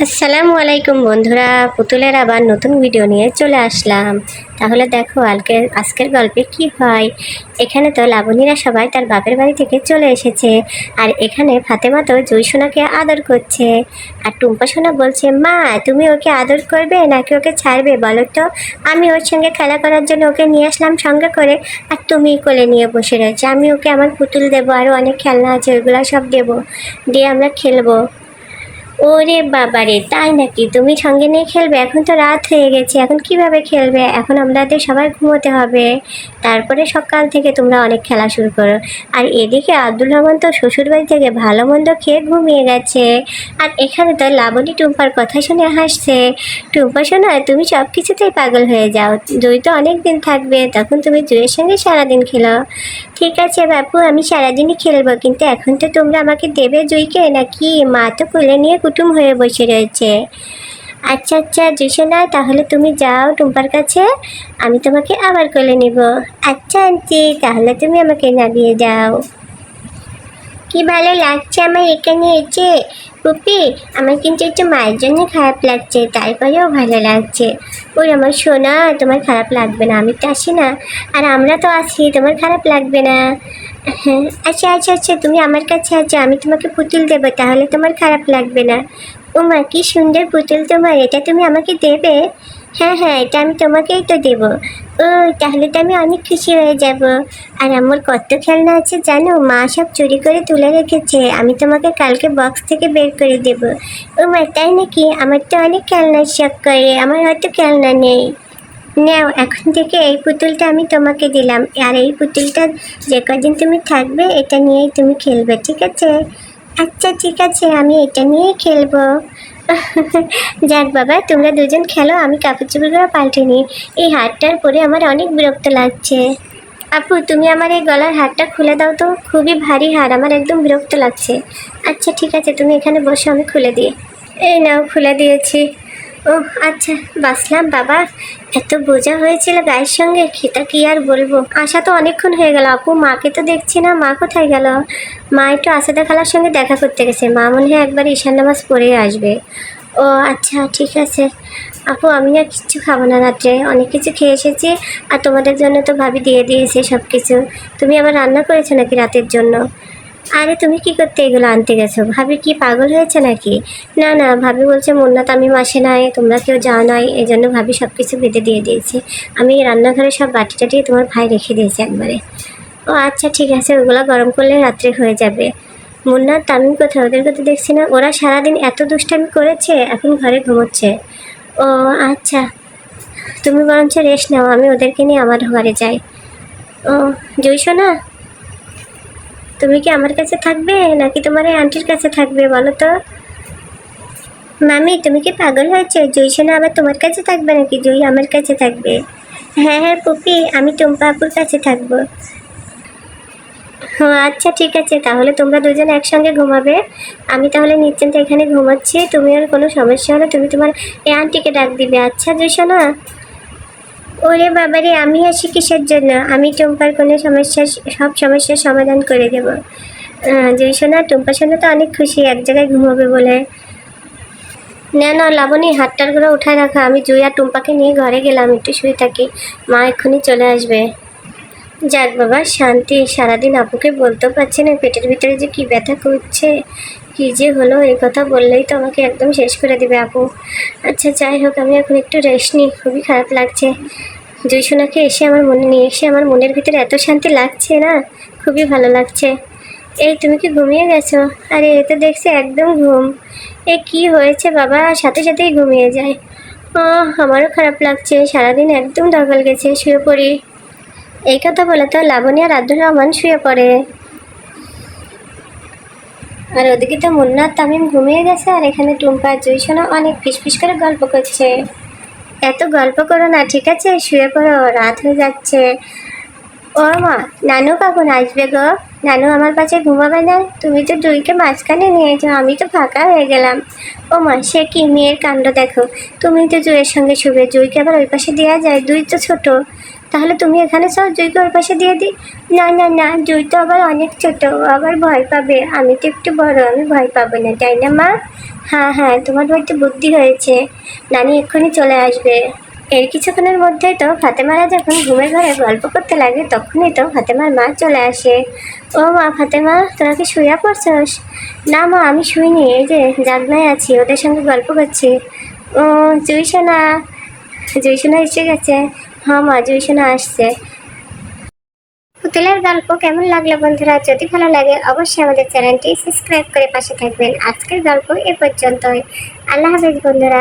আসসালামু আলাইকুম বন্ধুরা, পুতুলের আবার নতুন ভিডিও নিয়ে চলে আসলাম। তাহলে দেখো আজকের গল্পে কি হয়। এখানে তো লাবণীরা সবাই তার বাপের বাড়ি থেকে চলে এসেছে, আর এখানে ফাতেমা তো জয়সোনাকে আদর করছে। আর টুম্পা সোনা বলছে, মা তুমি ওকে আদর করবে নাকি ওকে ছাড়বে বলো তো। আমি ওর সঙ্গে খেলা করার জন্য ওকে নিয়ে আসলাম সঙ্গে করে, আর তুমি কোলে নিয়ে বসে রয়েছে। আমি ওকে আমার পুতুল দেবো, আরও অনেক খেলনা আছে, ওইগুলো সব দেবো, দিয়ে আমরা খেলবো। ওরে বাবারে, তাই নাকি? তুমি সঙ্গে নিয়ে খেলবে? এখন তো রাত হয়ে গেছে, এখন কিভাবে খেলবে? এখন আমাদের সবাই ঘুমোতে হবে, তারপরে সকাল থেকে তোমরা অনেক খেলা শুরু করো। আর এদিকে আব্দুল রহমান তো শ্বশুরবাড়ি থেকে ভালো মন্দ খেয়ে ঘুমিয়ে গেছে, আর এখানে তো লাবণী টুম্পার কথা শুনে হাসছে। টুম্পা শোনা, তুমি সব কিছুতেই পাগল হয়ে যাও। জুই তো অনেক দিন থাকবে, তখন তুমি জুইয়ের সঙ্গে সারাদিন খেলো। ঠিক আছে বাপু, আমি সারাদিনই খেলবো, কিন্তু এখন তো তোমরা আমাকে দেবে জুইকে নাকি? মা তো কোলে নিয়ে কুটুম হয়ে বসে রয়েছে। আচ্ছা আচ্ছা জুসোনা, তাহলে তুমি যাও টুম্পার কাছে, আমি তোমাকে আবার কোলে নিব। আচ্ছা আন্টি, তাহলে তুমি আমাকে নামিয়ে যাও। কি ভালো লাগছে আমার এখানে এসে। পুপি, আমার কিন্তু একটু মায়ের জন্য খারাপ লাগছে, তারপরেও ভালো লাগছে। ওই আমার সোনা, তোমার খারাপ লাগবে না, আমি তো আসি না, আর আমরা তো আছি, তোমার খারাপ লাগবে না। হ্যাঁ, আচ্ছা আচ্ছা আচ্ছা, তুমি আমার কাছে আছো, আমি তোমাকে পুতুল দেবো, তাহলে তোমার খারাপ লাগবে না। ও মা, কি সুন্দর পুতুল তোমার, এটা তুমি আমাকে দেবে? হ্যাঁ হ্যাঁ, এটা আমি তোমাকেই তো দেবো। ও, তাহলে তো আমি অনেক খুশি হয়ে যাব। আর আমার কত খেলনা আছে জানো, মা সব চুরি করে তুলে রেখেছে, আমি তোমাকে কালকে বক্স থেকে বের করে দেবো। ও মা, তাই নাকি? আমার তো অনেক খেলনার শখ করে, আমার হয়তো খেলনা নেই। নাও, এখন থেকে এই পুতুলটা আমি তোমাকে দিলাম, আর এই পুতুলটা যে কদিন তুমি থাকবে এটা নিয়েই তুমি খেলবে, ঠিক আছে? আচ্ছা ঠিক আছে, আমি এটা নিয়েই খেলবো। যাক বাবা, তোমরা দুজন খেলো, আমি কাপড় চোপড়গুলো পাল্টে নিই। এই হারটার পরে আমার অনেক বিরক্ত লাগছে। আপু, তুমি আমার এই গলার হারটা খুলে দাও তো, খুবই ভারী হার, আমার একদম বিরক্ত লাগছে। আচ্ছা ঠিক আছে, তুমি এখানে বসো, আমি খুলে দিই। এই নাও, খুলে দিয়েছি। ও আচ্ছা, বাসলাম বাবা। এত বোঝা হয়েছিল গায়ের সঙ্গে, খিতা কি আর বলবো। আসা তো অনেকক্ষণ হয়ে গেল আপু, মাকে তো দেখছি না, মা কোথায় গেল? মা একটু আসাদা খালার সঙ্গে দেখা করতে গেছে, মা মনে হয় একবার ঈশান নামাজ পড়ে আসবে। ও আচ্ছা ঠিক আছে। আপু, আমি আর কিচ্ছু খাবো না রাত্রে, অনেক কিছু খেয়ে এসেছি, আর তোমাদের জন্য তো ভাবি দিয়ে দিয়েছে সব কিছু। তুমি আবার রান্না করেছো নাকি রাতের জন্য? আরে তুমি কি করতে এগুলো আনতে গেছো? ভাবি কি পাগল হয়েছে নাকি? না না, ভাবি বলছে মুন্না তামিম আসে নাই, তোমরা কেউ যাও নাই, এই জন্য ভাবি সব কিছু বেঁধে দিয়ে দিয়েছে। আমি রান্নাঘরে সব বাটি টাটি তোমার ভাই রেখে দিয়েছে একবারে। ও আচ্ছা ঠিক আছে, ওগুলো গরম করলে রাত্রে হয়ে যাবে। মুন্না তামিম কোথায়? ওদেরকে তো দেখছি না, ওরা সারাদিন এত দুষ্টামি করেছে, এখন ঘরে ঘুমোচ্ছে। ও আচ্ছা, তুমি বরঞ্চ রেস্ট নাও, আমি ওদেরকে নিয়ে আমার ঘরে যাই। ও জয়সো না, তুমি কি আমার কাছে থাকবে নাকি তোমার এই আন্টির কাছে থাকবে বলো তো? মামি, তুমি কি পাগল হয়েছে? জুই সোনা আবার তোমার কাছে থাকবে নাকি? জুই আমার কাছে থাকবে। হ্যাঁ হ্যাঁ পুপি, আমি টুম্পা আপুর কাছে থাকবো। হ্যাঁ আচ্ছা ঠিক আছে, তাহলে তোমরা দুজন একসঙ্গে ঘুমাবে। আমি তাহলে নিশ্চিন্তে এখানে ঘুমাচ্ছি, তুমি আর কোনো সমস্যা হলে তুমি তোমার এই আন্টিকে ডাক দিবে, আচ্ছা জুই সোনা? ওরে বাবারে, আমি আসি কিসের জন্য? আমি টুম্পার কোনো সমস্যা, সব সমস্যার সমাধান করে দেবো। জুই সোনা, টুম্পা সোনা তো অনেক খুশি এক জায়গায় ঘুমাবে বলে। না না লাবণী, হাতটারগুলো উঠায় রাখা, আমি জুই আর টুম্পাকে নিয়ে ঘরে গেলাম, একটু শুয়ে থাকি, মা এক্ষুনি চলে আসবে। যাক বাবা, শান্তি। সারাদিন আপুকে বলতেও পারছি না, পেটের ভিতরে যে কী ব্যথা করছে, কী যে হলো, এই কথা বললেই তো আমাকে একদম শেষ করে দেবে আপু। আচ্ছা যাই হোক, আমি এখন একটু রেস্ট নিই, খুবই খারাপ লাগছে। জয়সোনাকে এসে আমার মনে নিয়ে এসে আমার মনের ভিতরে এত শান্তি লাগছে না, খুবই ভালো লাগছে। এই তুমি কি ঘুমিয়ে গেছো? আরে এ তো দেখছি একদম ঘুম। এ কি হয়েছে বাবা, সাথে সাথেই ঘুমিয়ে যায়। ও, আমারও খারাপ লাগছে, সারাদিন একদম ধকল গেছে, শুয়ে পড়ি। এই কথা বলে তো লাবণী আর আব্দুর রহমান শুয়ে পড়ে। আর ওদিকে তো মুন্না তামিম ঘুমিয়ে গেছে, আর এখানে টুম্পা আর জয়সোনা অনেক ফিসফিস করে গল্প করছে। এত গল্প করো না, ঠিক আছে, শুয়ে পড়ো, রাত হয়ে যাচ্ছে। ও মা, নানু কখন আসবে গো? নানু আমার পাশে ঘুমাবে না? তুমি তো জুইকে মাঝখানে নিয়েছো, আমি তো ফাঁকা হয়ে গেলাম। ও মা, সে কি মেয়ের কাণ্ড দেখো, তুমি তো জুইয়ের সঙ্গে শুবে, জুইকে আবার ওই পাশে দেওয়া যায়? জুই তো ছোট, তাহলে তুমি এখানে সব জুইকে ওই পাশে দিয়ে দিই। না না না, জুই তো আবার অনেক ছোট, ও আবার ভয় পাবে। আমি তো একটু বড়, আমি ভয় পাবো না, তাই না মা? হ্যাঁ হ্যাঁ, তোমার হয়তো বুদ্ধি হয়েছে, নানি এক্ষুনি চলে আসবে। এর কিছুক্ষণের মধ্যেই তো ফাতেমারা যখন ঘুমের ঘরে গল্প করতে লাগে তখনই তো ফাতেমার মা চলে আসে। ও মা ফাতেমা, তোরা কি শুয়ে পড়ছস? না মা, আমি শুইনি, এই যে জাগনায় আছি, ওদের সঙ্গে গল্প করছি। ও, জুইসোনা, জুইসোনা এসে গেছে। হ্যাঁ মা, জুইসোনা আসছে। পুতুলের গল্প কেমন লাগলো বন্ধুরা? যদি ভালো লাগে অবশ্যই আমাদের চ্যানেলটি সাবস্ক্রাইব করে পাশে থাকবেন। আজকের গল্প এ পর্যন্তই। আল্লাহ হাফেজ বন্ধুরা।